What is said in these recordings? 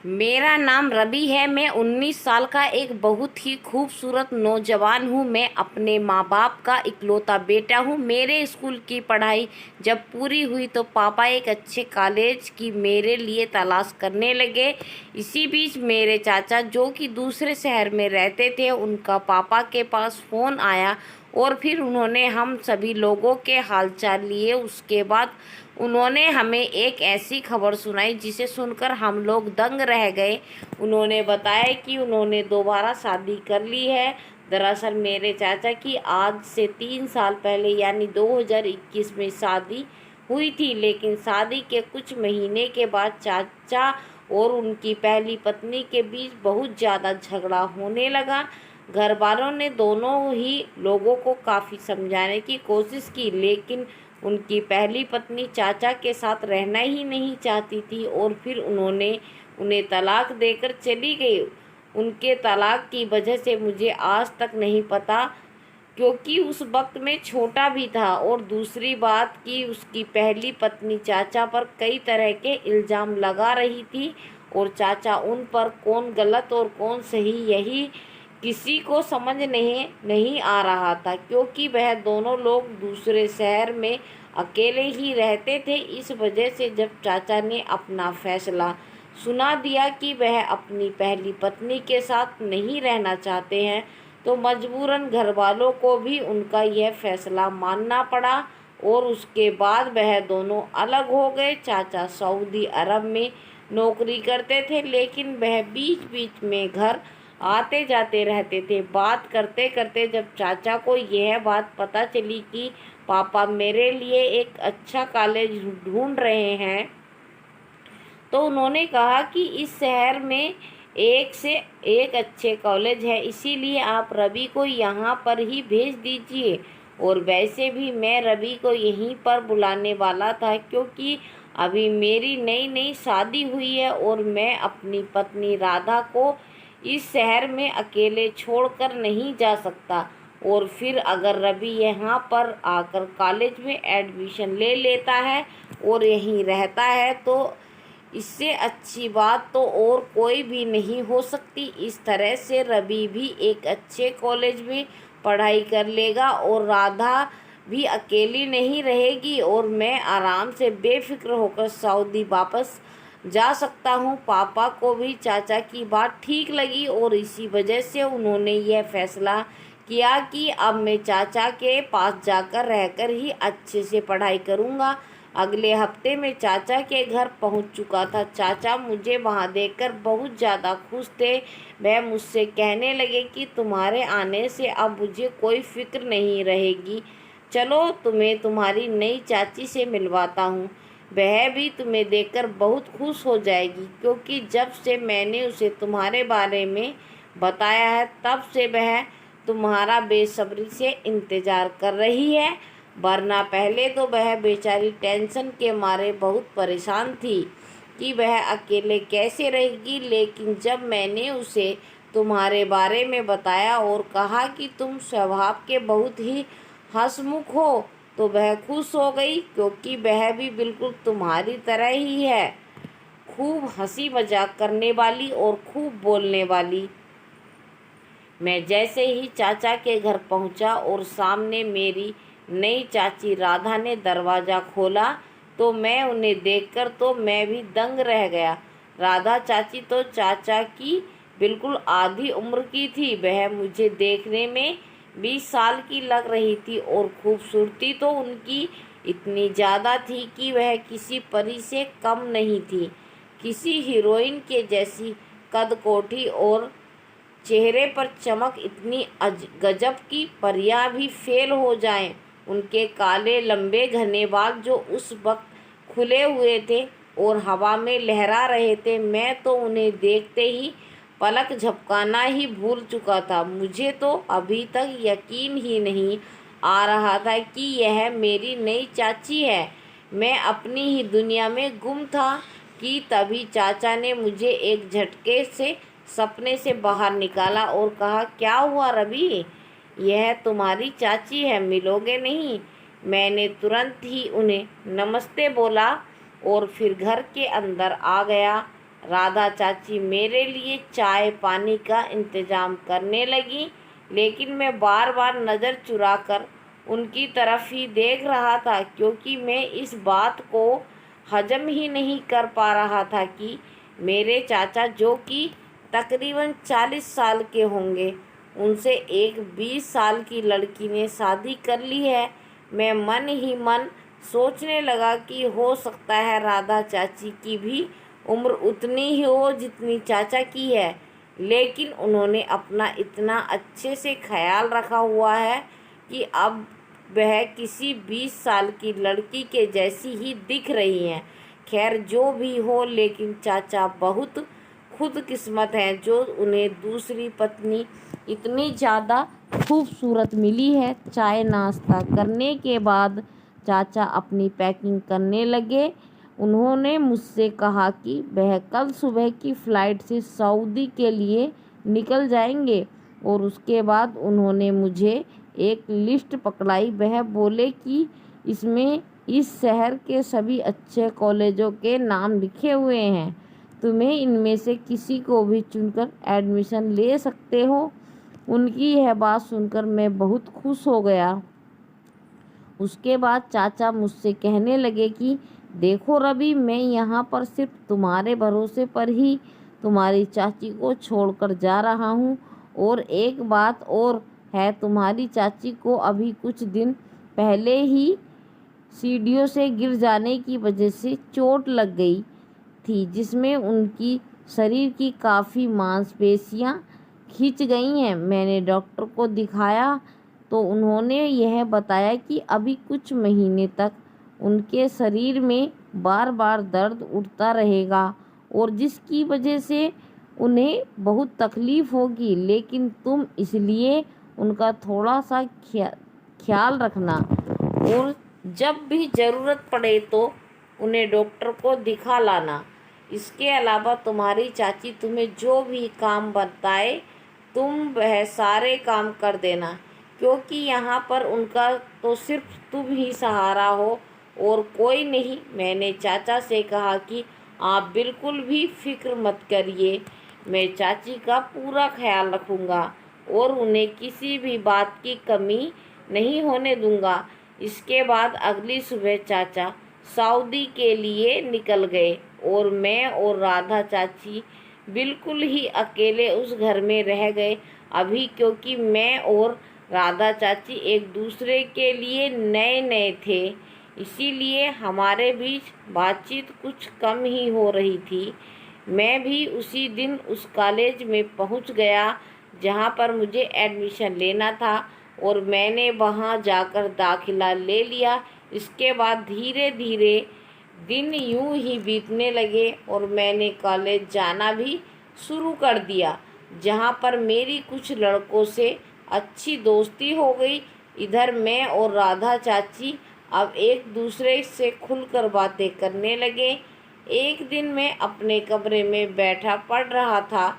मेरा नाम रवि है। मैं 19 साल का एक बहुत ही खूबसूरत नौजवान हूँ। मैं अपने माँ बाप का इकलौता बेटा हूँ। मेरे स्कूल की पढ़ाई जब पूरी हुई तो पापा एक अच्छे कॉलेज की मेरे लिए तलाश करने लगे। इसी बीच मेरे चाचा जो कि दूसरे शहर में रहते थे, उनका पापा के पास फ़ोन आया और फिर उन्होंने हम सभी लोगों के हालचाल लिए। उसके बाद उन्होंने हमें एक ऐसी खबर सुनाई जिसे सुनकर हम लोग दंग रह गए। उन्होंने बताया कि उन्होंने दोबारा शादी कर ली है। दरअसल मेरे चाचा की आज से 3 साल पहले यानी 2021 में शादी हुई थी, लेकिन शादी के कुछ महीने के बाद चाचा और उनकी पहली पत्नी के बीच बहुत ज़्यादा झगड़ा होने लगा। घर वालों ने दोनों ही लोगों को काफ़ी समझाने की कोशिश की, लेकिन उनकी पहली पत्नी चाचा के साथ रहना ही नहीं चाहती थी और फिर उन्होंने उन्हें तलाक देकर चली गई। उनके तलाक की वजह से मुझे आज तक नहीं पता, क्योंकि उस वक्त मैं छोटा भी था। और दूसरी बात कि उसकी पहली पत्नी चाचा पर कई तरह के इल्ज़ाम लगा रही थी और चाचा उन पर कौन गलत और कौन सही यही किसी को समझ नहीं आ रहा था, क्योंकि वह दोनों लोग दूसरे शहर में अकेले ही रहते थे। इस वजह से जब चाचा ने अपना फैसला सुना दिया कि वह अपनी पहली पत्नी के साथ नहीं रहना चाहते हैं, तो मजबूरन घर वालों को भी उनका यह फैसला मानना पड़ा और उसके बाद वह दोनों अलग हो गए। चाचा सऊदी अरब में नौकरी करते थे, लेकिन वह बीच बीच में घर आते जाते रहते थे। बात करते करते जब चाचा को यह बात पता चली कि पापा मेरे लिए एक अच्छा कॉलेज ढूंढ रहे हैं, तो उन्होंने कहा कि इस शहर में एक से एक अच्छे कॉलेज है, इसीलिए आप रवि को यहाँ पर ही भेज दीजिए। और वैसे भी मैं रवि को यहीं पर बुलाने वाला था, क्योंकि अभी मेरी नई नई शादी हुई है और मैं अपनी पत्नी राधा को इस शहर में अकेले छोड़कर नहीं जा सकता। और फिर अगर रवि यहाँ पर आकर कॉलेज में एडमिशन ले लेता है और यहीं रहता है, तो इससे अच्छी बात तो और कोई भी नहीं हो सकती। इस तरह से रवि भी एक अच्छे कॉलेज में पढ़ाई कर लेगा और राधा भी अकेली नहीं रहेगी और मैं आराम से बेफिक्र होकर सऊदी वापस जा सकता हूँ। पापा को भी चाचा की बात ठीक लगी और इसी वजह से उन्होंने यह फैसला किया कि अब मैं चाचा के पास जाकर रहकर ही अच्छे से पढ़ाई करूँगा। अगले हफ्ते में चाचा के घर पहुंच चुका था। चाचा मुझे वहां देखकर बहुत ज़्यादा खुश थे। वह मुझसे कहने लगे कि तुम्हारे आने से अब मुझे कोई फिक्र नहीं रहेगी। चलो तुम्हें तुम्हारी नई चाची से मिलवाता हूँ, वह भी तुम्हें देखकर बहुत खुश हो जाएगी, क्योंकि जब से मैंने उसे तुम्हारे बारे में बताया है तब से वह तुम्हारा बेसब्री से इंतज़ार कर रही है। वरना पहले तो वह बेचारी टेंशन के मारे बहुत परेशान थी कि वह अकेले कैसे रहेगी, लेकिन जब मैंने उसे तुम्हारे बारे में बताया और कहा कि तुम स्वभाव के बहुत ही हंसमुख हो, तो वह खुश हो गई, क्योंकि वह भी बिल्कुल तुम्हारी तरह ही है, खूब हंसी मजाक करने वाली और खूब बोलने वाली। मैं जैसे ही चाचा के घर पहुंचा और सामने मेरी नई चाची राधा ने दरवाज़ा खोला, तो मैं उन्हें देखकर तो मैं भी दंग रह गया। राधा चाची तो चाचा की बिल्कुल आधी उम्र की थी। वह मुझे देखने में 20 साल की लग रही थी और खूबसूरती तो उनकी इतनी ज़्यादा थी कि वह किसी परी से कम नहीं थी। किसी हीरोइन के जैसी कद-कोठी और चेहरे पर चमक इतनी गजब की परियां भी फेल हो जाएं। उनके काले लंबे घने बाल जो उस वक्त खुले हुए थे और हवा में लहरा रहे थे, मैं तो उन्हें देखते ही पलक झपकाना ही भूल चुका था। मुझे तो अभी तक यकीन ही नहीं आ रहा था कि यह मेरी नई चाची है। मैं अपनी ही दुनिया में गुम था कि तभी चाचा ने मुझे एक झटके से सपने से बाहर निकाला और कहा, क्या हुआ रवि, यह तुम्हारी चाची है, मिलोगे नहीं? मैंने तुरंत ही उन्हें नमस्ते बोला और फिर घर के अंदर आ गया। राधा चाची मेरे लिए चाय पानी का इंतज़ाम करने लगी, लेकिन मैं बार बार नज़र चुराकर उनकी तरफ ही देख रहा था, क्योंकि मैं इस बात को हजम ही नहीं कर पा रहा था कि मेरे चाचा, जो कि तकरीबन 40 साल के होंगे, उनसे एक 20 साल की लड़की ने शादी कर ली है। मैं मन ही मन सोचने लगा कि हो सकता है राधा चाची की भी उम्र उतनी ही हो जितनी चाचा की है, लेकिन उन्होंने अपना इतना अच्छे से ख्याल रखा हुआ है कि अब वह किसी 20 साल की लड़की के जैसी ही दिख रही हैं। खैर जो भी हो, लेकिन चाचा बहुत खुदकिस्मत हैं जो उन्हें दूसरी पत्नी इतनी ज़्यादा खूबसूरत मिली है। चाय नाश्ता करने के बाद चाचा अपनी पैकिंग करने लगे। उन्होंने मुझसे कहा कि वह कल सुबह की फ़्लाइट से सऊदी के लिए निकल जाएंगे, और उसके बाद उन्होंने मुझे एक लिस्ट पकड़ाई। वह बोले कि इसमें इस शहर के सभी अच्छे कॉलेजों के नाम लिखे हुए हैं, तुम्हें इनमें से किसी को भी चुनकर एडमिशन ले सकते हो। उनकी यह बात सुनकर मैं बहुत खुश हो गया। उसके बाद चाचा मुझसे कहने लगे कि देखो रवि, मैं यहाँ पर सिर्फ तुम्हारे भरोसे पर ही तुम्हारी चाची को छोड़कर जा रहा हूँ। और एक बात और है, तुम्हारी चाची को अभी कुछ दिन पहले ही सीढ़ियों से गिर जाने की वजह से चोट लग गई थी, जिसमें उनकी शरीर की काफ़ी मांसपेशियां खिंच गई हैं। मैंने डॉक्टर को दिखाया तो उन्होंने यह बताया कि अभी कुछ महीने तक उनके शरीर में बार बार दर्द उठता रहेगा, और जिसकी वजह से उन्हें बहुत तकलीफ़ होगी, लेकिन तुम इसलिए उनका थोड़ा सा ख्याल रखना, और जब भी ज़रूरत पड़े तो उन्हें डॉक्टर को दिखा लाना। इसके अलावा तुम्हारी चाची तुम्हें जो भी काम बताए तुम वह सारे काम कर देना, क्योंकि यहाँ पर उनका तो सिर्फ तुम ही सहारा हो और कोई नहीं। मैंने चाचा से कहा कि आप बिल्कुल भी फिक्र मत करिए, मैं चाची का पूरा ख्याल रखूँगा और उन्हें किसी भी बात की कमी नहीं होने दूँगा। इसके बाद अगली सुबह चाचा सऊदी के लिए निकल गए, और मैं और राधा चाची बिल्कुल ही अकेले उस घर में रह गए अभी, क्योंकि मैं और राधा चाची एक दूसरे के लिए नए नए थे, इसीलिए हमारे बीच बातचीत कुछ कम ही हो रही थी। मैं भी उसी दिन उस कॉलेज में पहुंच गया जहां पर मुझे एडमिशन लेना था, और मैंने वहां जाकर दाखिला ले लिया। इसके बाद धीरे धीरे दिन यूं ही बीतने लगे और मैंने कॉलेज जाना भी शुरू कर दिया, जहां पर मेरी कुछ लड़कों से अच्छी दोस्ती हो गई। इधर मैं और राधा चाची अब एक दूसरे से खुलकर बातें करने लगे। एक दिन मैं अपने कमरे में बैठा पढ़ रहा था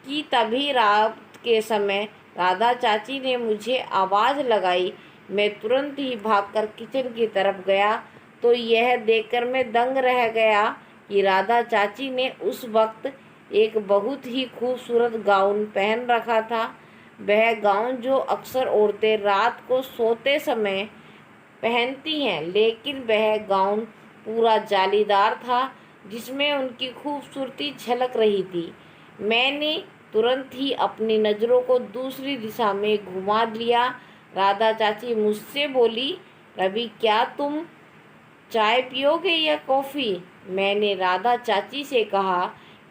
कि तभी रात के समय राधा चाची ने मुझे आवाज़ लगाई। मैं तुरंत ही भागकर किचन की तरफ गया तो यह देखकर मैं दंग रह गया कि राधा चाची ने उस वक्त एक बहुत ही खूबसूरत गाउन पहन रखा था। वह गाउन जो अक्सर औरतें रात को सोते समय पहनती हैं, लेकिन वह गाउन पूरा जालीदार था जिसमें उनकी खूबसूरती झलक रही थी। मैंने तुरंत ही अपनी नज़रों को दूसरी दिशा में घुमा लिया। राधा चाची मुझसे बोली, रवि क्या तुम चाय पियोगे या कॉफ़ी? मैंने राधा चाची से कहा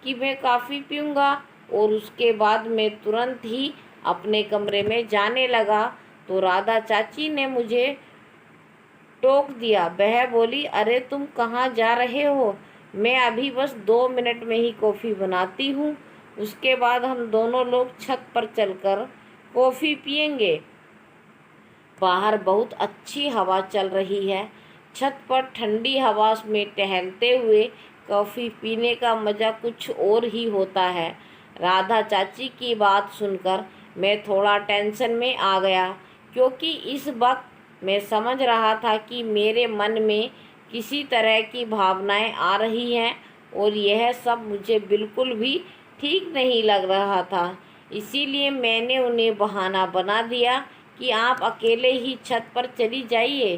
कि मैं कॉफ़ी पीऊँगा, और उसके बाद मैं तुरंत ही अपने कमरे में जाने लगा तो राधा चाची ने मुझे टोक दिया। वह बोली, अरे तुम कहाँ जा रहे हो? मैं अभी बस 2 मिनट में ही कॉफ़ी बनाती हूँ, उसके बाद हम दोनों लोग छत पर चलकर कॉफ़ी पियेंगे। बाहर बहुत अच्छी हवा चल रही है। छत पर ठंडी हवा में टहलते हुए कॉफ़ी पीने का मज़ा कुछ और ही होता है। राधा चाची की बात सुनकर मैं थोड़ा टेंशन में आ गया, क्योंकि इस वक्त मैं समझ रहा था कि मेरे मन में किसी तरह की भावनाएं आ रही हैं और यह सब मुझे बिल्कुल भी ठीक नहीं लग रहा था। इसीलिए मैंने उन्हें बहाना बना दिया कि आप अकेले ही छत पर चली जाइए,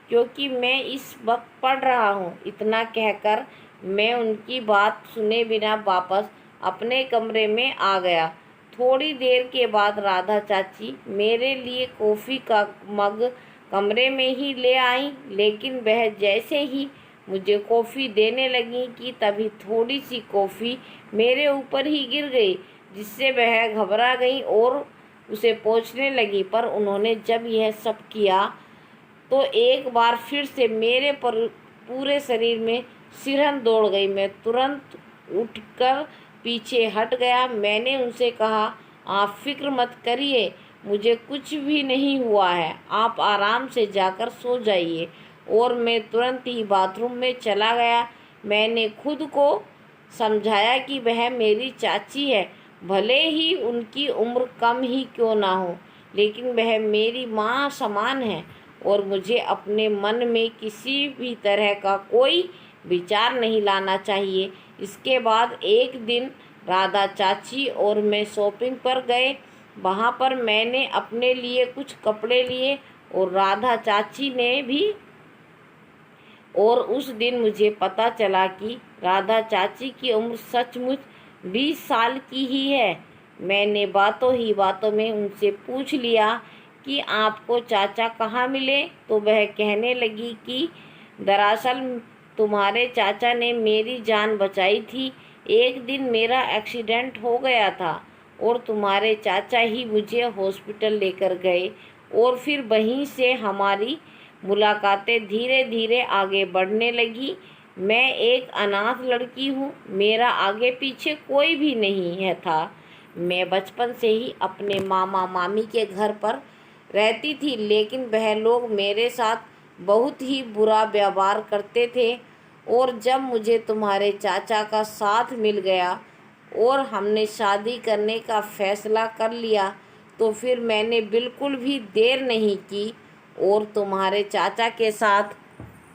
क्योंकि मैं इस वक्त पढ़ रहा हूँ। इतना कहकर मैं उनकी बात सुने बिना वापस अपने कमरे में आ गया। थोड़ी देर के बाद राधा चाची मेरे लिए कॉफ़ी का मग कमरे में ही ले आई, लेकिन वह जैसे ही मुझे कॉफ़ी देने लगी कि तभी थोड़ी सी कॉफ़ी मेरे ऊपर ही गिर गई, जिससे वह घबरा गई और उसे पोंछने लगी। पर उन्होंने जब यह सब किया तो एक बार फिर से मेरे पर पूरे शरीर में सिरहन दौड़ गई। मैं तुरंत उठकर पीछे हट गया। मैंने उनसे कहा, आप फिक्र मत करिए, मुझे कुछ भी नहीं हुआ है, आप आराम से जाकर सो जाइए। और मैं तुरंत ही बाथरूम में चला गया। मैंने खुद को समझाया कि वह मेरी चाची है, भले ही उनकी उम्र कम ही क्यों ना हो, लेकिन वह मेरी माँ समान है और मुझे अपने मन में किसी भी तरह का कोई विचार नहीं लाना चाहिए। इसके बाद एक दिन राधा चाची और मैं शॉपिंग पर गए। वहाँ पर मैंने अपने लिए कुछ कपड़े लिए और राधा चाची ने भी। और उस दिन मुझे पता चला कि राधा चाची की उम्र सचमुच 20 साल की ही है। मैंने बातों ही बातों में उनसे पूछ लिया कि आपको चाचा कहाँ मिले, तो वह कहने लगी कि दरअसल तुम्हारे चाचा ने मेरी जान बचाई थी। एक दिन मेरा एक्सीडेंट हो गया था और तुम्हारे चाचा ही मुझे हॉस्पिटल लेकर गए और फिर वहीं से हमारी मुलाकातें धीरे धीरे आगे बढ़ने लगी। मैं एक अनाथ लड़की हूँ, मेरा आगे पीछे कोई भी नहीं है था। मैं बचपन से ही अपने मामा मामी के घर पर रहती थी, लेकिन वह लोग मेरे साथ बहुत ही बुरा व्यवहार करते थे। और जब मुझे तुम्हारे चाचा का साथ मिल गया और हमने शादी करने का फैसला कर लिया, तो फिर मैंने बिल्कुल भी देर नहीं की और तुम्हारे चाचा के साथ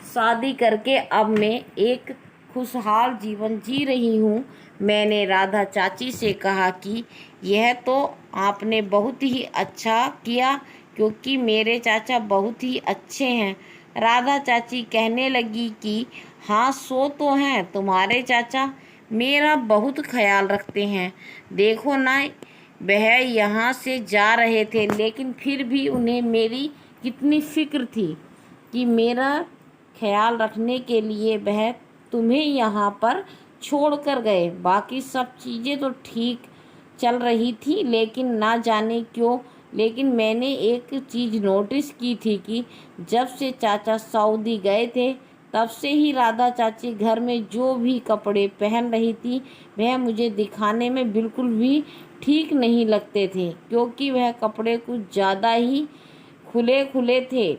शादी करके अब मैं एक खुशहाल जीवन जी रही हूँ। मैंने राधा चाची से कहा कि यह तो आपने बहुत ही अच्छा किया, क्योंकि मेरे चाचा बहुत ही अच्छे हैं। राधा चाची कहने लगी कि हाँ, सो तो हैं, तुम्हारे चाचा मेरा बहुत ख्याल रखते हैं। देखो ना, वह यहाँ से जा रहे थे, लेकिन फिर भी उन्हें मेरी कितनी फिक्र थी कि मेरा ख्याल रखने के लिए वह तुम्हें यहाँ पर छोड़ कर गए। बाकी सब चीज़ें तो ठीक चल रही थी, लेकिन ना जाने क्यों, लेकिन मैंने एक चीज़ नोटिस की थी कि जब से चाचा सऊदी गए थे, तब से ही राधा चाची घर में जो भी कपड़े पहन रही थी, वह मुझे दिखाने में बिल्कुल भी ठीक नहीं लगते थे, क्योंकि वह कपड़े कुछ ज़्यादा ही खुले खुले थे।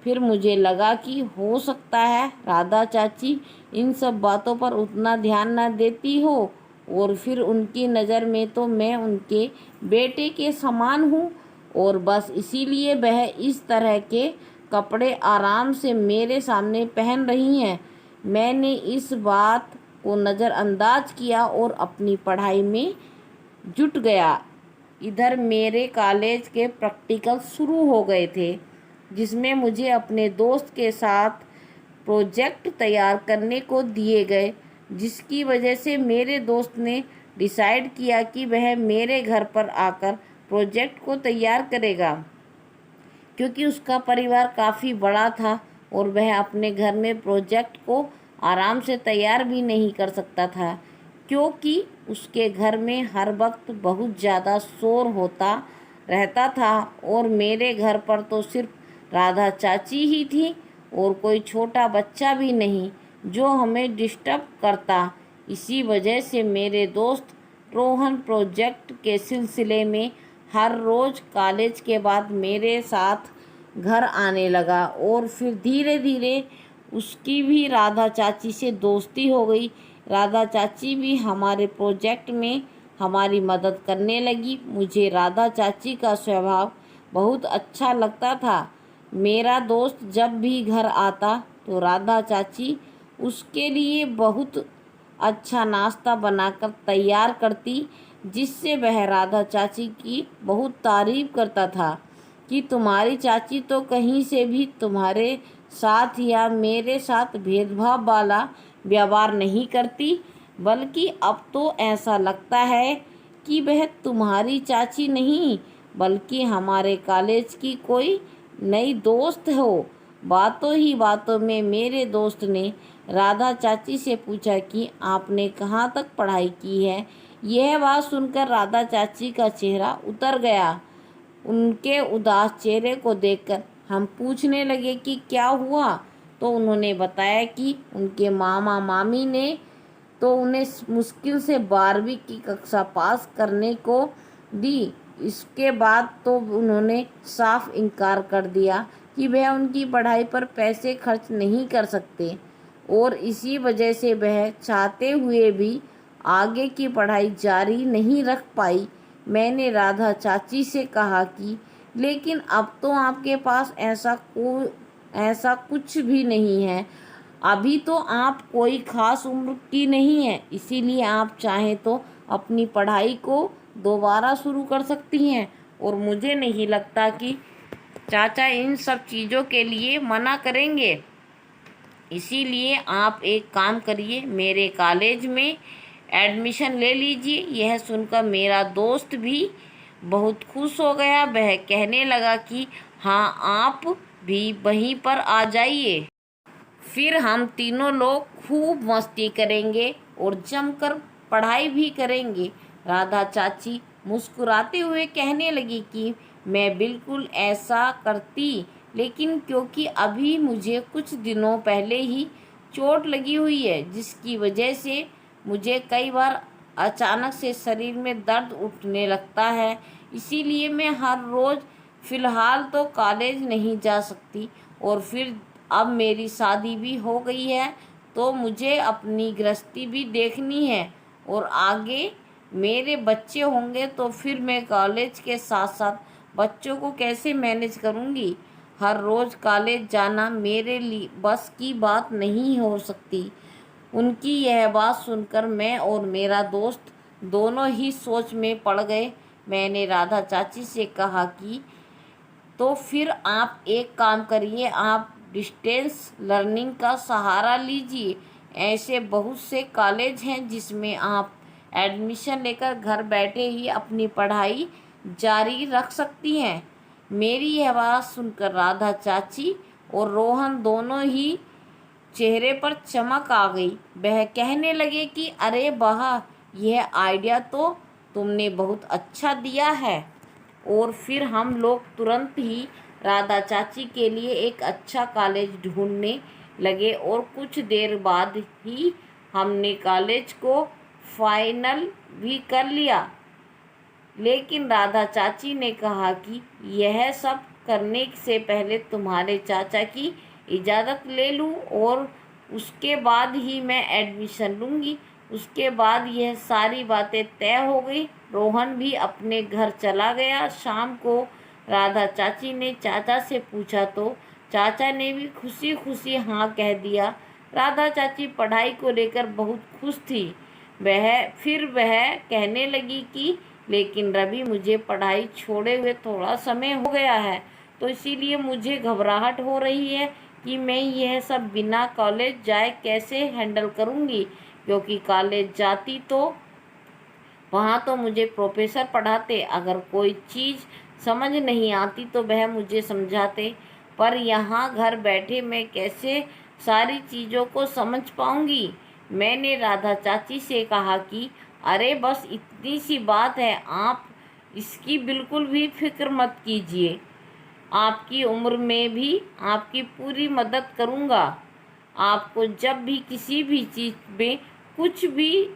फिर मुझे लगा कि हो सकता है राधा चाची इन सब बातों पर उतना ध्यान न देती हो और फिर उनकी नज़र में तो मैं उनके बेटे के समान हूँ और बस इसीलिए वह इस तरह के कपड़े आराम से मेरे सामने पहन रही हैं। मैंने इस बात को नज़रअंदाज किया और अपनी पढ़ाई में जुट गया। इधर मेरे कॉलेज के प्रैक्टिकल शुरू हो गए थे, जिसमें मुझे अपने दोस्त के साथ प्रोजेक्ट तैयार करने को दिए गए, जिसकी वजह से मेरे दोस्त ने डिसाइड किया कि वह मेरे घर पर आकर प्रोजेक्ट को तैयार करेगा, क्योंकि उसका परिवार काफ़ी बड़ा था और वह अपने घर में प्रोजेक्ट को आराम से तैयार भी नहीं कर सकता था, क्योंकि उसके घर में हर वक्त बहुत ज़्यादा शोर होता रहता था और मेरे घर पर तो सिर्फ राधा चाची ही थी और कोई छोटा बच्चा भी नहीं जो हमें डिस्टर्ब करता। इसी वजह से मेरे दोस्त रोहन प्रोजेक्ट के सिलसिले में हर रोज़ कॉलेज के बाद मेरे साथ घर आने लगा और फिर धीरे धीरे उसकी भी राधा चाची से दोस्ती हो गई। राधा चाची भी हमारे प्रोजेक्ट में हमारी मदद करने लगी। मुझे राधा चाची का स्वभाव बहुत अच्छा लगता था। मेरा दोस्त जब भी घर आता तो राधा चाची उसके लिए बहुत अच्छा नाश्ता बनाकर तैयार करती, जिससे वह राधा चाची की बहुत तारीफ करता था कि तुम्हारी चाची तो कहीं से भी तुम्हारे साथ या मेरे साथ भेदभाव वाला व्यवहार नहीं करती, बल्कि अब तो ऐसा लगता है कि वह तुम्हारी चाची नहीं बल्कि हमारे कॉलेज की कोई नई दोस्त हो। बातों ही बातों में मेरे दोस्त ने राधा चाची से पूछा कि आपने कहाँ तक पढ़ाई की है। यह बात सुनकर राधा चाची का चेहरा उतर गया। उनके उदास चेहरे को देखकर हम पूछने लगे कि क्या हुआ, तो उन्होंने बताया कि उनके मामा मामी ने तो उन्हें मुश्किल से 12वीं की कक्षा पास करने को दी। इसके बाद तो उन्होंने साफ इनकार कर दिया कि वह उनकी पढ़ाई पर पैसे खर्च नहीं कर सकते और इसी वजह से वह चाहते हुए भी आगे की पढ़ाई जारी नहीं रख पाई। मैंने राधा चाची से कहा कि लेकिन अब तो आपके पास ऐसा कुछ भी नहीं है। अभी तो आप कोई खास उम्र की नहीं है, इसीलिए आप चाहें तो अपनी पढ़ाई को दोबारा शुरू कर सकती हैं और मुझे नहीं लगता कि चाचा इन सब चीज़ों के लिए मना करेंगे। इसीलिए आप एक काम करिए, मेरे कॉलेज में एडमिशन ले लीजिए। यह सुनकर मेरा दोस्त भी बहुत खुश हो गया। वह कहने लगा कि हाँ, आप भी वहीं पर आ जाइए, फिर हम तीनों लोग खूब मस्ती करेंगे और जमकर पढ़ाई भी करेंगे। राधा चाची मुस्कुराते हुए कहने लगी कि मैं बिल्कुल ऐसा करती, लेकिन क्योंकि अभी मुझे कुछ दिनों पहले ही चोट लगी हुई है, जिसकी वजह से मुझे कई बार अचानक से शरीर में दर्द उठने लगता है, इसीलिए मैं हर रोज़ फ़िलहाल तो कॉलेज नहीं जा सकती। और फिर अब मेरी शादी भी हो गई है, तो मुझे अपनी गृहस्थी भी देखनी है और आगे मेरे बच्चे होंगे, तो फिर मैं कॉलेज के साथ साथ बच्चों को कैसे मैनेज करूँगी। हर रोज़ कॉलेज जाना मेरे लिए बस की बात नहीं हो सकती। उनकी यह बात सुनकर मैं और मेरा दोस्त दोनों ही सोच में पड़ गए। मैंने राधा चाची से कहा कि तो फिर आप एक काम करिए, आप डिस्टेंस लर्निंग का सहारा लीजिए। ऐसे बहुत से कॉलेज हैं जिसमें आप एडमिशन लेकर घर बैठे ही अपनी पढ़ाई जारी रख सकती हैं। मेरी यह बात सुनकर राधा चाची और रोहन दोनों ही चेहरे पर चमक आ गई। वह कहने लगे कि अरे वाह, यह आइडिया तो तुमने बहुत अच्छा दिया है। और फिर हम लोग तुरंत ही राधा चाची के लिए एक अच्छा कॉलेज ढूंढने लगे और कुछ देर बाद ही हमने कॉलेज को फाइनल भी कर लिया। लेकिन राधा चाची ने कहा कि यह सब करने से पहले तुम्हारे चाचा की इजाज़त ले लूं और उसके बाद ही मैं एडमिशन लूँगी। उसके बाद यह सारी बातें तय हो गई। रोहन भी अपने घर चला गया। शाम को राधा चाची ने चाचा से पूछा तो चाचा ने भी खुशी खुशी हाँ कह दिया। राधा चाची पढ़ाई को लेकर बहुत खुश थी। वह कहने लगी कि लेकिन रवि, मुझे पढ़ाई छोड़े हुए थोड़ा समय हो गया है, तो इसीलिए मुझे घबराहट हो रही है कि मैं यह सब बिना कॉलेज जाए कैसे हैंडल करूँगी। क्योंकि कॉलेज जाती तो वहाँ तो मुझे प्रोफेसर पढ़ाते, अगर कोई चीज़ समझ नहीं आती तो वह मुझे समझाते, पर यहाँ घर बैठे मैं कैसे सारी चीज़ों को समझ पाऊँगी। मैंने राधा चाची से कहा कि अरे बस इतनी सी बात है, आप इसकी बिल्कुल भी फिक्र मत कीजिए। आपकी उम्र में भी आपकी पूरी मदद करूँगा। आपको जब भी किसी भी चीज़ में कुछ भी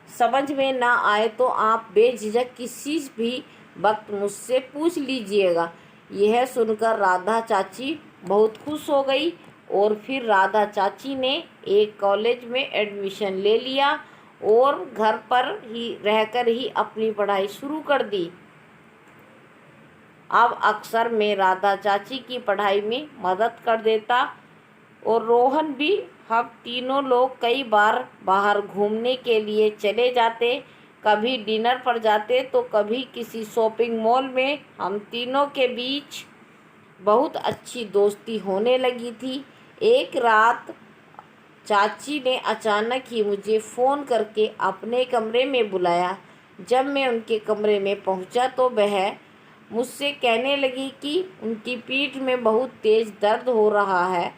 समझ में ना आए तो आप बेझिझक किसी भी वक्त मुझसे पूछ लीजिएगा। यह सुनकर राधा चाची बहुत खुश हो गई और फिर राधा चाची ने एक कॉलेज में एडमिशन ले लिया और घर पर ही रहकर ही अपनी पढ़ाई शुरू कर दी। अब अक्सर मैं राधा चाची की पढ़ाई में मदद कर देता और रोहन भी। हम तीनों लोग कई बार बाहर घूमने के लिए चले जाते, कभी डिनर पर जाते तो कभी किसी शॉपिंग मॉल में। हम तीनों के बीच बहुत अच्छी दोस्ती होने लगी थी। एक रात चाची ने अचानक ही मुझे फ़ोन करके अपने कमरे में बुलाया। जब मैं उनके कमरे में पहुंचा तो वह मुझसे कहने लगी कि उनकी पीठ में बहुत तेज़ दर्द हो रहा है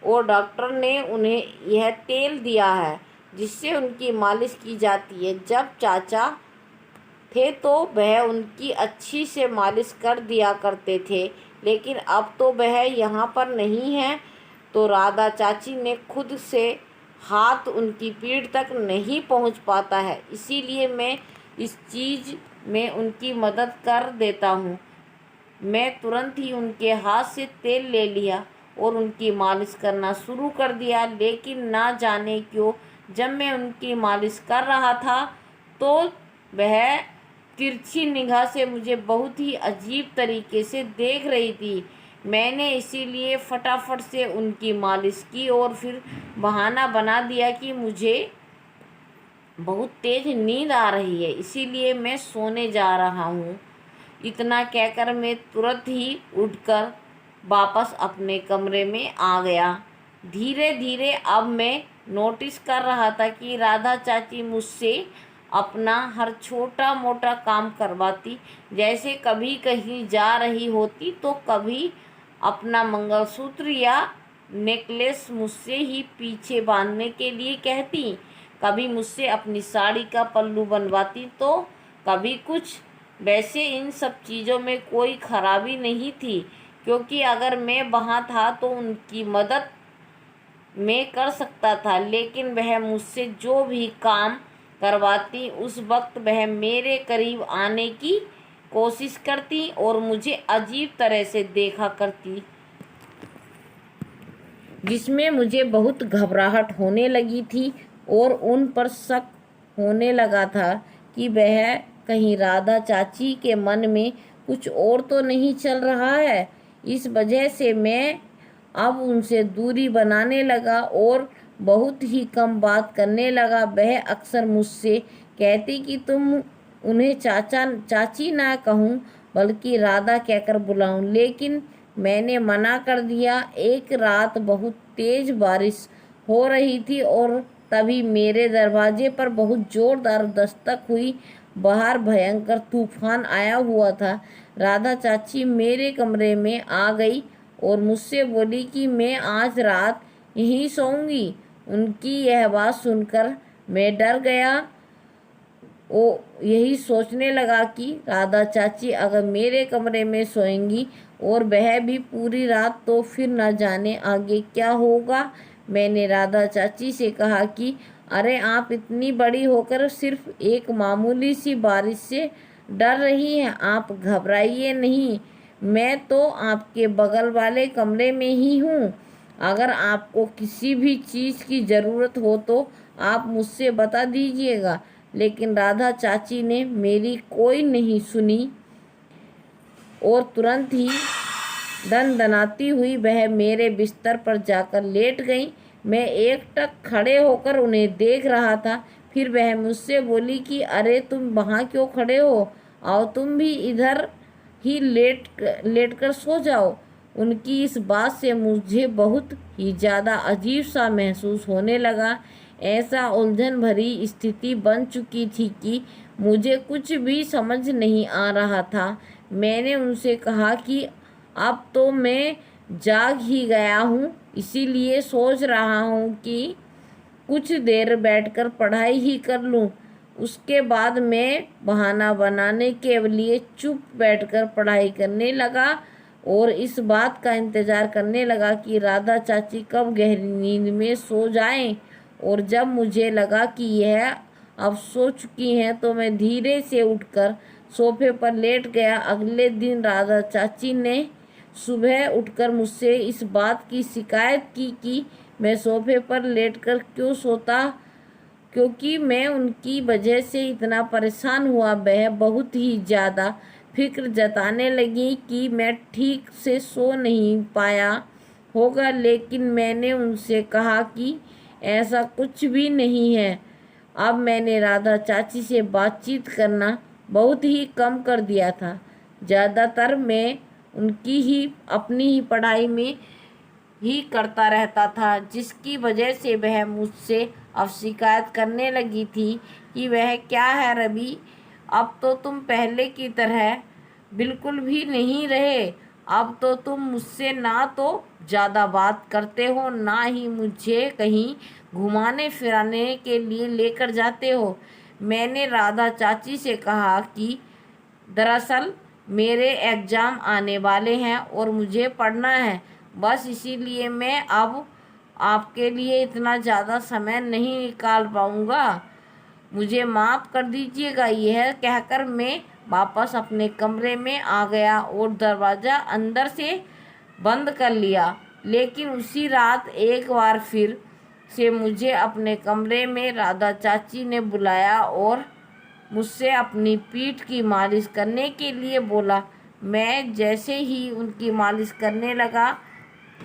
और डॉक्टर ने उन्हें यह तेल दिया है जिससे उनकी मालिश की जाती है। जब चाचा थे तो वह उनकी अच्छी से मालिश कर दिया करते थे, लेकिन अब तो वह यहाँ पर नहीं है तो राधा चाची ने खुद से हाथ उनकी पीठ तक नहीं पहुँच पाता है, इसीलिए मैं इस चीज़ में उनकी मदद कर देता हूँ। मैं तुरंत ही उनके हाथ से तेल ले लिया और उनकी मालिश करना शुरू कर दिया, लेकिन ना जाने क्यों जब मैं उनकी मालिश कर रहा था तो वह तिरछी निगाह से मुझे बहुत ही अजीब तरीके से देख रही थी। मैंने इसीलिए फटाफट से उनकी मालिश की और फिर बहाना बना दिया कि मुझे बहुत तेज़ नींद आ रही है, इसीलिए मैं सोने जा रहा हूँ। इतना कहकर मैं तुरंत ही उठकर वापस अपने कमरे में आ गया। धीरे धीरे अब मैं नोटिस कर रहा था कि राधा चाची मुझसे अपना हर छोटा मोटा काम करवाती, जैसे कभी कहीं जा रही होती तो कभी अपना मंगलसूत्र या नेकलेस मुझसे ही पीछे बांधने के लिए कहती, कभी मुझसे अपनी साड़ी का पल्लू बनवाती तो कभी कुछ। वैसे इन सब चीज़ों में कोई खराबी नहीं थी, क्योंकि अगर मैं वहाँ था तो उनकी मदद मैं कर सकता था, लेकिन वह मुझसे जो भी काम करवाती उस वक्त वह मेरे करीब आने की कोशिश करती और मुझे अजीब तरह से देखा करती, जिसमें मुझे बहुत घबराहट होने लगी थी और उन पर शक होने लगा था कि वह कहीं राधा चाची के मन में कुछ और तो नहीं चल रहा है। इस वजह से मैं अब उनसे दूरी बनाने लगा और बहुत ही कम बात करने लगा। वह अक्सर मुझसे कहती कि तुम उन्हें चाचा चाची ना कहूँ बल्कि राधा कहकर बुलाऊं, लेकिन मैंने मना कर दिया। एक रात बहुत तेज बारिश हो रही थी और तभी मेरे दरवाजे पर बहुत जोरदार दस्तक हुई। बाहर भयंकर तूफान आया हुआ था। राधा चाची मेरे कमरे में आ गई और मुझसे बोली कि मैं आज रात यहीं सोऊंगी। उनकी यह बात सुनकर मैं डर गया। वो यही सोचने लगा कि राधा चाची अगर मेरे कमरे में सोएंगी और वह भी पूरी रात तो फिर न जाने आगे क्या होगा। मैंने राधा चाची से कहा कि अरे आप इतनी बड़ी होकर सिर्फ एक मामूली सी बारिश से डर रही हैं, आप घबराइए नहीं, मैं तो आपके बगल वाले कमरे में ही हूँ। अगर आपको किसी भी चीज़ की ज़रूरत हो तो आप मुझसे बता दीजिएगा। लेकिन राधा चाची ने मेरी कोई नहीं सुनी और तुरंत ही दनदनाती हुई वह मेरे बिस्तर पर जाकर लेट गई। मैं एकटक खड़े होकर उन्हें देख रहा था। फिर वह मुझसे बोली कि अरे तुम वहाँ क्यों खड़े हो, आओ तुम भी इधर ही लेट कर सो जाओ। उनकी इस बात से मुझे बहुत ही ज़्यादा अजीब सा महसूस होने लगा। ऐसा उलझन भरी स्थिति बन चुकी थी कि मुझे कुछ भी समझ नहीं आ रहा था। मैंने उनसे कहा कि अब तो मैं जाग ही गया हूँ, इसीलिए सोच रहा हूँ कि कुछ देर बैठकर पढ़ाई ही कर लूँ। उसके बाद मैं बहाना बनाने के लिए चुप बैठकर पढ़ाई करने लगा और इस बात का इंतज़ार करने लगा कि राधा चाची कब गहरी नींद में सो जाएं। और जब मुझे लगा कि यह अब सो चुकी हैं तो मैं धीरे से उठकर सोफे पर लेट गया। अगले दिन राधा चाची ने सुबह उठकर मुझसे इस बात की शिकायत की कि मैं सोफे पर लेटकर क्यों सोता, क्योंकि मैं उनकी वजह से इतना परेशान हुआ। वह बहुत ही ज़्यादा फिक्र जताने लगी कि मैं ठीक से सो नहीं पाया होगा, लेकिन मैंने उनसे कहा कि ऐसा कुछ भी नहीं है। अब मैंने राधा चाची से बातचीत करना बहुत ही कम कर दिया था। ज़्यादातर मैं उनकी ही अपनी ही पढ़ाई में ही करता रहता था, जिसकी वजह से वह मुझसे अब शिकायत करने लगी थी कि वह क्या है रवि, अब तो तुम पहले की तरह बिल्कुल भी नहीं रहे। अब तो तुम मुझसे ना तो ज़्यादा बात करते हो, ना ही मुझे कहीं घुमाने फिराने के लिए लेकर जाते हो। मैंने राधा चाची से कहा कि दरअसल मेरे एग्ज़ाम आने वाले हैं और मुझे पढ़ना है, बस इसीलिए मैं अब आपके लिए इतना ज़्यादा समय नहीं निकाल पाऊँगा, मुझे माफ़ कर दीजिएगा। यह कहकर मैं वापस अपने कमरे में आ गया और दरवाज़ा अंदर से बंद कर लिया। लेकिन उसी रात एक बार फिर से मुझे अपने कमरे में राधा चाची ने बुलाया और मुझसे अपनी पीठ की मालिश करने के लिए बोला। मैं जैसे ही उनकी मालिश करने लगा,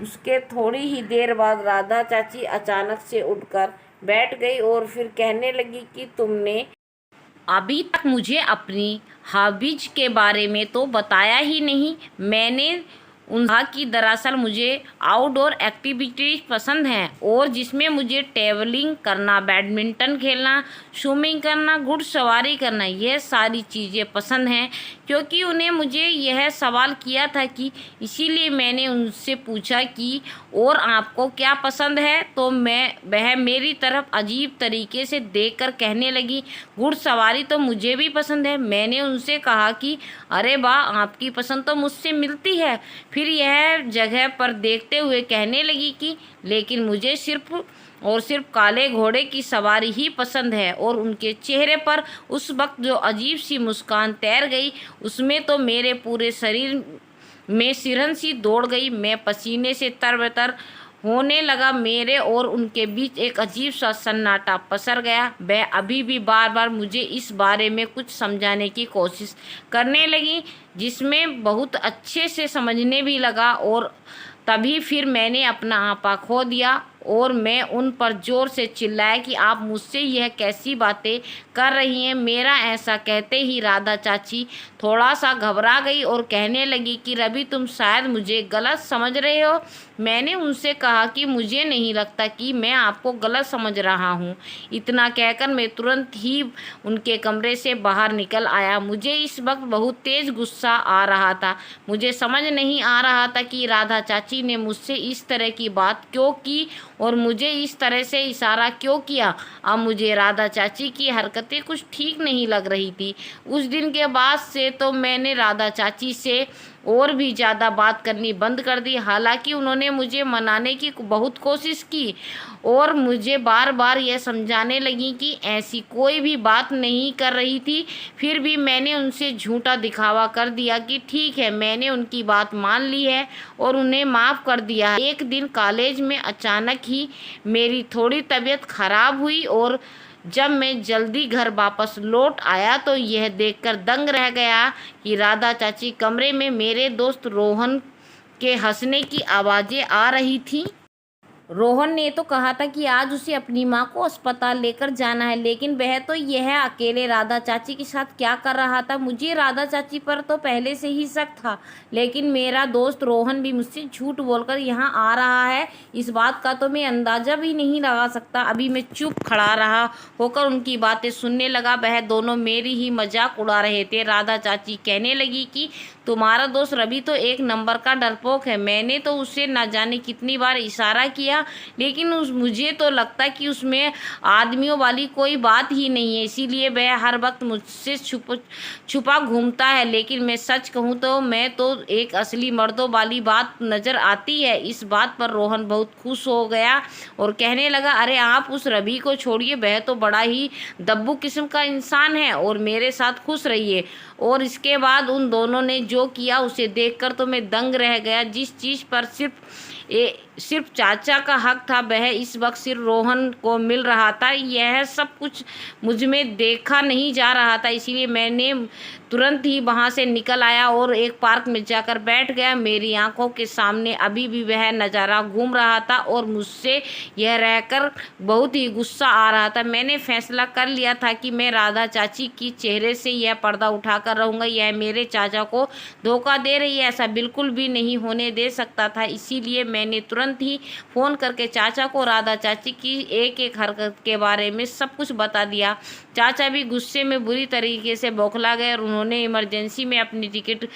उसके थोड़ी ही देर बाद राधा चाची अचानक से उठकर बैठ गई और फिर कहने लगी कि तुमने अभी तक मुझे अपनी हॉबीज के बारे में तो बताया ही नहीं। मैंने कहा कि दरअसल मुझे आउटडोर एक्टिविटीज पसंद हैं और जिसमें मुझे ट्रैवलिंग करना, बैडमिंटन खेलना, स्विमिंग करना, घुड़सवारी करना, यह सारी चीज़ें पसंद हैं। क्योंकि उन्हें मुझे यह सवाल किया था कि इसीलिए मैंने उनसे पूछा कि और आपको क्या पसंद है, तो वह मेरी तरफ अजीब तरीके से देखकर कहने लगी, घुड़सवारी तो मुझे भी पसंद है। मैंने उनसे कहा कि अरे वाह, आपकी पसंद तो मुझसे मिलती है। फिर यह जगह पर देखते हुए कहने लगी कि लेकिन मुझे सिर्फ और सिर्फ काले घोड़े की सवारी ही पसंद है। और उनके चेहरे पर उस वक्त जो अजीब सी मुस्कान तैर गई, उसमें तो मेरे पूरे शरीर में सिरहन सी दौड़ गई। मैं पसीने से तरबतर होने लगा। मेरे और उनके बीच एक अजीब सा सन्नाटा पसर गया। वह अभी भी बार बार मुझे इस बारे में कुछ समझाने की कोशिश करने लगी, जिसमें बहुत अच्छे से समझने भी लगा। और तभी फिर मैंने अपना आपा खो दिया और मैं उन पर ज़ोर से चिल्लाया कि आप मुझसे यह कैसी बातें कर रही हैं। मेरा ऐसा कहते ही राधा चाची थोड़ा सा घबरा गई और कहने लगी कि रवि, तुम शायद मुझे गलत समझ रहे हो। मैंने उनसे कहा कि मुझे नहीं लगता कि मैं आपको गलत समझ रहा हूँ। इतना कहकर मैं तुरंत ही उनके कमरे से बाहर निकल आया। मुझे इस वक्त बहुत तेज़ गुस्सा आ रहा था। मुझे समझ नहीं आ रहा था कि राधा चाची ने मुझसे इस तरह की बात क्यों की और मुझे इस तरह से इशारा क्यों किया। अब मुझे राधा चाची की हरकतें कुछ ठीक नहीं लग रही थी। उस दिन के बाद से तो मैंने राधा चाची से और भी ज़्यादा बात करनी बंद कर दी। हालांकि उन्होंने मुझे मनाने की बहुत कोशिश की और मुझे बार बार यह समझाने लगी कि ऐसी कोई भी बात नहीं कर रही थी। फिर भी मैंने उनसे झूठा दिखावा कर दिया कि ठीक है, मैंने उनकी बात मान ली है और उन्हें माफ़ कर दिया है। एक दिन कॉलेज में अचानक ही मेरी थोड़ी तबीयत खराब हुई और जब मैं जल्दी घर वापस लौट आया तो यह देखकर दंग रह गया कि राधा चाची कमरे में मेरे दोस्त रोहन के हंसने की आवाज़ें आ रही थीं। रोहन ने तो कहा था कि आज उसे अपनी माँ को अस्पताल लेकर जाना है, लेकिन वह तो यह अकेले राधा चाची के साथ क्या कर रहा था। मुझे राधा चाची पर तो पहले से ही शक था, लेकिन मेरा दोस्त रोहन भी मुझसे झूठ बोलकर यहाँ आ रहा है, इस बात का तो मैं अंदाज़ा भी नहीं लगा सकता। अभी मैं चुप खड़ा रहा होकर उनकी बातें सुनने लगा। वह दोनों मेरी ही मजाक उड़ा रहे थे। राधा चाची कहने लगी कि तुम्हारा दोस्त रवि तो एक नंबर का डरपोक है। मैंने तो उसे न जाने कितनी बार इशारा किया, लेकिन मुझे तो लगता कि उसमें आदमियों वाली कोई बात ही नहीं है, इसीलिए वह हर वक्त मुझसे छुपा घूमता है। लेकिन मैं सच कहूँ तो मैं तो एक असली मर्दों वाली बात नज़र आती है। इस बात पर रोहन बहुत खुश हो गया और कहने लगा, अरे आप उस रवि को छोड़िए, वह तो बड़ा ही दब्बू किस्म का इंसान है और मेरे साथ खुश रहिए। और इसके बाद उन दोनों ने जो किया उसे देखकर तो मैं दंग रह गया। जिस चीज़ पर सिर्फ ये सिर्फ चाचा का हक था, वह इस वक्त सिर्फ रोहन को मिल रहा था। यह सब कुछ मुझ में देखा नहीं जा रहा था, इसीलिए मैंने तुरंत ही वहाँ से निकल आया और एक पार्क में जाकर बैठ गया। मेरी आंखों के सामने अभी भी वह नज़ारा घूम रहा था और मुझसे यह रहकर बहुत ही गुस्सा आ रहा था। मैंने फैसला कर लिया था कि मैं राधा चाची की चेहरे से यह पर्दा उठाकर रहूँगा। यह मेरे चाचा को धोखा दे रही है, ऐसा बिल्कुल भी नहीं होने दे सकता था। इसीलिए मैंने तुरंत ही फ़ोन करके चाचा को राधा चाची की एक एक हरकत के बारे में सब कुछ बता दिया। चाचा भी गुस्से में बुरी तरीके से बौखला गए और उन्होंने इमरजेंसी में अपनी टिकट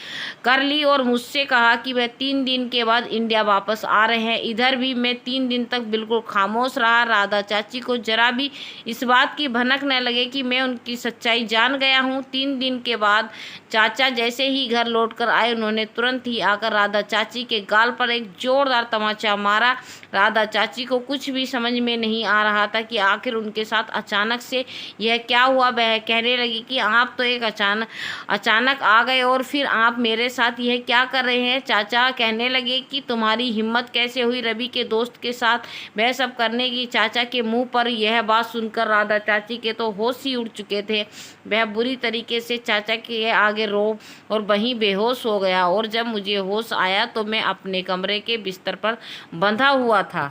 कर ली और मुझसे कहा कि वह 3 दिन के बाद इंडिया वापस आ रहे हैं। इधर भी मैं 3 दिन तक बिल्कुल खामोश रहा। राधा चाची को जरा भी इस बात की भनक न लगे कि मैं उनकी सच्चाई जान गया हूँ। 3 दिन के बाद चाचा जैसे ही घर लौटकर आए, उन्होंने तुरंत ही आकर राधा चाची के गाल पर एक जोरदार तमाचा मारा। राधा चाची को कुछ भी समझ में नहीं आ रहा था कि आखिर उनके साथ अचानक से यह क्या हुआ। वह कहने लगी कि आप तो एक अचानक आ गए और फिर आप मेरे साथ यह क्या कर रहे हैं। चाचा कहने लगे कि तुम्हारी हिम्मत कैसे हुई रवि के दोस्त के साथ वह सब करने की। चाचा के मुंह पर यह बात सुनकर राधा चाची के तो होश ही उड़ चुके थे। वह बुरी तरीके से चाचा के आगे रो और वहीं बेहोश हो गया और जब मुझे होश आया तो मैं अपने कमरे के बिस्तर पर बंधा हुआ था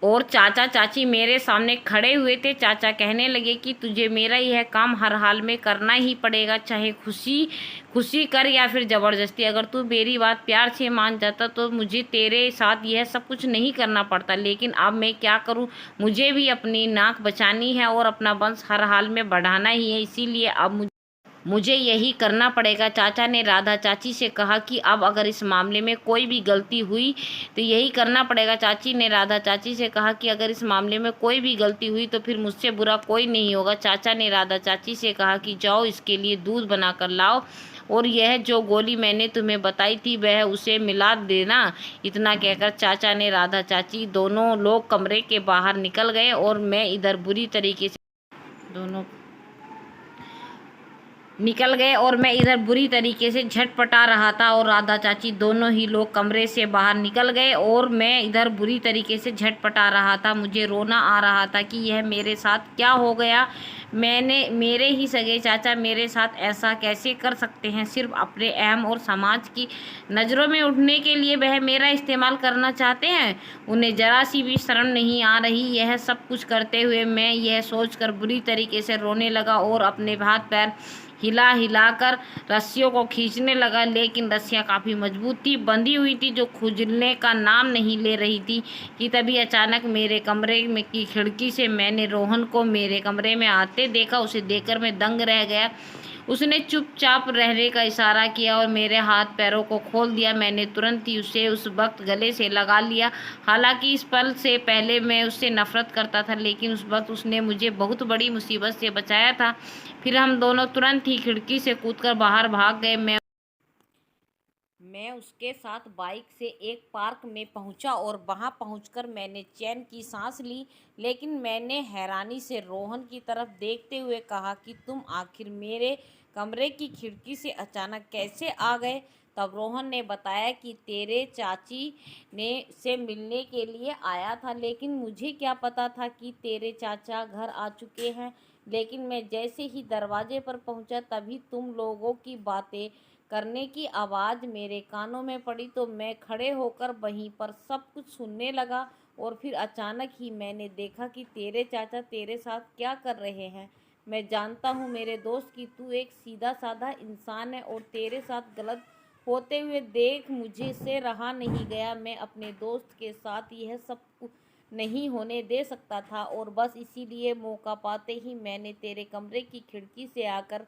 और चाचा चाची मेरे सामने खड़े हुए थे। चाचा कहने लगे कि तुझे मेरा यह काम हर हाल में करना ही पड़ेगा, चाहे खुशी खुशी कर या फिर ज़बरदस्ती। अगर तू मेरी बात प्यार से मान जाता तो मुझे तेरे साथ यह सब कुछ नहीं करना पड़ता, लेकिन अब मैं क्या करूं। मुझे भी अपनी नाक बचानी है और अपना वंश हर हाल में बढ़ाना ही है, इसीलिए अब मुझे यही करना पड़ेगा। चाचा ने राधा चाची से कहा कि अब अगर इस मामले में कोई भी गलती हुई तो यही करना पड़ेगा। चाची ने राधा चाची से कहा कि अगर इस मामले में कोई भी गलती हुई तो फिर मुझसे बुरा कोई नहीं होगा। चाचा ने राधा चाची से कहा कि जाओ इसके लिए दूध बना कर लाओ और यह जो गोली मैंने तुम्हें बताई थी वह उसे मिला देना। इतना कहकर चाचा ने राधा चाची दोनों लोग कमरे के बाहर निकल गए और मैं इधर बुरी तरीके से झटपटा रहा था और राधा चाची दोनों ही लोग कमरे से बाहर निकल गए और मैं इधर बुरी तरीके से झटपटा रहा था। मुझे रोना आ रहा था कि यह मेरे साथ क्या हो गया। मेरे ही सगे चाचा मेरे साथ ऐसा कैसे कर सकते हैं। सिर्फ अपने अहम और समाज की नज़रों में उठने के लिए वह मेरा इस्तेमाल करना चाहते हैं। उन्हें जरा सी भी शर्म नहीं आ रही। यह सब कुछ करते हुए मैं यह सोचकर बुरी तरीके से रोने लगा और अपने हाथ पैर हिलाकर रस्सियों को खींचने लगा, लेकिन रस्सियाँ काफ़ी मजबूत थी, बंधी हुई थी, जो खुजलने का नाम नहीं ले रही थी। कि तभी अचानक मेरे कमरे में की खिड़की से मैंने रोहन को मेरे कमरे में आते देखा। उसे देखकर मैं दंग रह गया। उसने चुपचाप रहने का इशारा किया और मेरे हाथ पैरों को खोल दिया। मैंने तुरंत ही उसे उस वक्त गले से लगा लिया। हालांकि इस पल से पहले मैं उससे नफरत करता था, लेकिन उस वक्त उसने मुझे बहुत बड़ी मुसीबत से बचाया था। फिर हम दोनों तुरंत ही खिड़की से कूदकर बाहर भाग गए। मैं उसके साथ बाइक से एक पार्क में पहुंचा और वहां पहुंचकर मैंने चैन की सांस ली, लेकिन मैंने हैरानी से रोहन की तरफ देखते हुए कहा कि तुम आखिर मेरे कमरे की खिड़की से अचानक कैसे आ गए। तब रोहन ने बताया कि तेरे चाची ने से मिलने के लिए आया था, लेकिन मुझे क्या पता था कि तेरे चाचा घर आ चुके हैं। लेकिन मैं जैसे ही दरवाजे पर पहुंचा तभी तुम लोगों की बातें करने की आवाज़ मेरे कानों में पड़ी, तो मैं खड़े होकर वहीं पर सब कुछ सुनने लगा। और फिर अचानक ही मैंने देखा कि तेरे चाचा तेरे साथ क्या कर रहे हैं। मैं जानता हूँ मेरे दोस्त कि तू एक सीधा साधा इंसान है और तेरे साथ गलत होते हुए देख मुझे से रहा नहीं गया। मैं अपने दोस्त के साथ यह सब नहीं होने दे सकता था और बस इसीलिए मौका पाते ही मैंने तेरे कमरे की खिड़की से आकर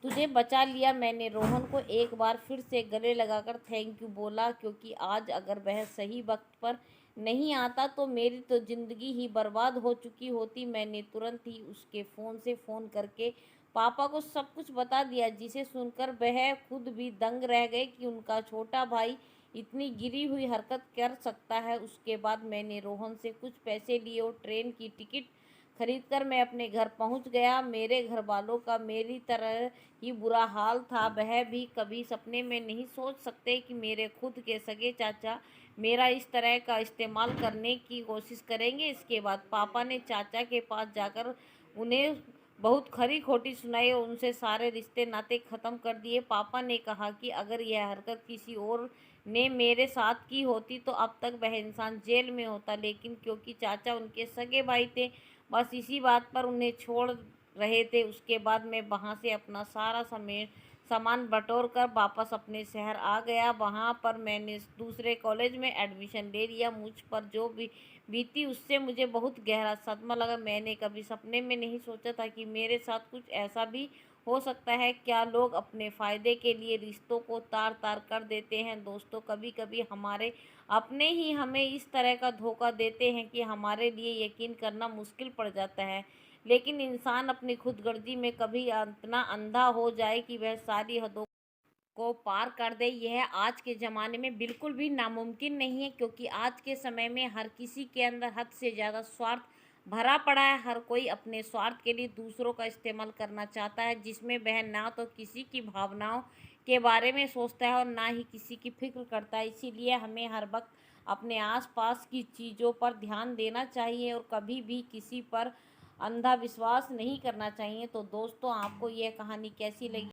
तुझे बचा लिया। मैंने रोहन को एक बार फिर से गले लगाकर थैंक यू बोला, क्योंकि आज अगर वह सही वक्त पर नहीं आता तो मेरी तो ज़िंदगी ही बर्बाद हो चुकी होती। मैंने तुरंत ही उसके फ़ोन करके पापा को सब कुछ बता दिया, जिसे सुनकर वह खुद भी दंग रह गए कि उनका छोटा भाई इतनी गिरी हुई हरकत कर सकता है। उसके बाद मैंने रोहन से कुछ पैसे लिए और ट्रेन की टिकट खरीदकर मैं अपने घर पहुंच गया। मेरे घर वालों का मेरी तरह ही बुरा हाल था। वह भी कभी सपने में नहीं सोच सकते कि मेरे खुद के सगे चाचा मेरा इस तरह का इस्तेमाल करने की कोशिश करेंगे। इसके बाद पापा ने चाचा के पास जाकर उन्हें बहुत खरी खोटी सुनाई और उनसे सारे रिश्ते नाते ख़त्म कर दिए। पापा ने कहा कि अगर यह हरकत किसी और ने मेरे साथ की होती तो अब तक वह इंसान जेल में होता, लेकिन क्योंकि चाचा उनके सगे भाई थे, बस इसी बात पर उन्हें छोड़ रहे थे। उसके बाद मैं वहाँ से अपना सारा सामान बटोर कर वापस अपने शहर आ गया। वहाँ पर मैंने दूसरे कॉलेज में एडमिशन ले लिया। मुझ पर जो भी बीती उससे मुझे बहुत गहरा सदमा लगा। मैंने कभी सपने में नहीं सोचा था कि मेरे साथ कुछ ऐसा भी हो सकता है। क्या लोग अपने फ़ायदे के लिए रिश्तों को तार तार कर देते हैं। दोस्तों, कभी कभी हमारे अपने ही हमें इस तरह का धोखा देते हैं कि हमारे लिए यकीन करना मुश्किल पड़ जाता है। लेकिन इंसान अपनी खुदगर्जी में कभी इतना अंधा हो जाए कि वह सारी हदों को पार कर दे, यह आज के ज़माने में बिल्कुल भी नामुमकिन नहीं है, क्योंकि आज के समय में हर किसी के अंदर हद से ज़्यादा स्वार्थ भरा पड़ा है। हर कोई अपने स्वार्थ के लिए दूसरों का इस्तेमाल करना चाहता है, जिसमें वह ना तो किसी की भावनाओं के बारे में सोचता है और ना ही किसी की फिक्र करता है। इसीलिए हमें हर वक्त अपने आसपास की चीज़ों पर ध्यान देना चाहिए और कभी भी किसी पर अंधा विश्वास नहीं करना चाहिए। तो दोस्तों, आपको यह कहानी कैसी लगी?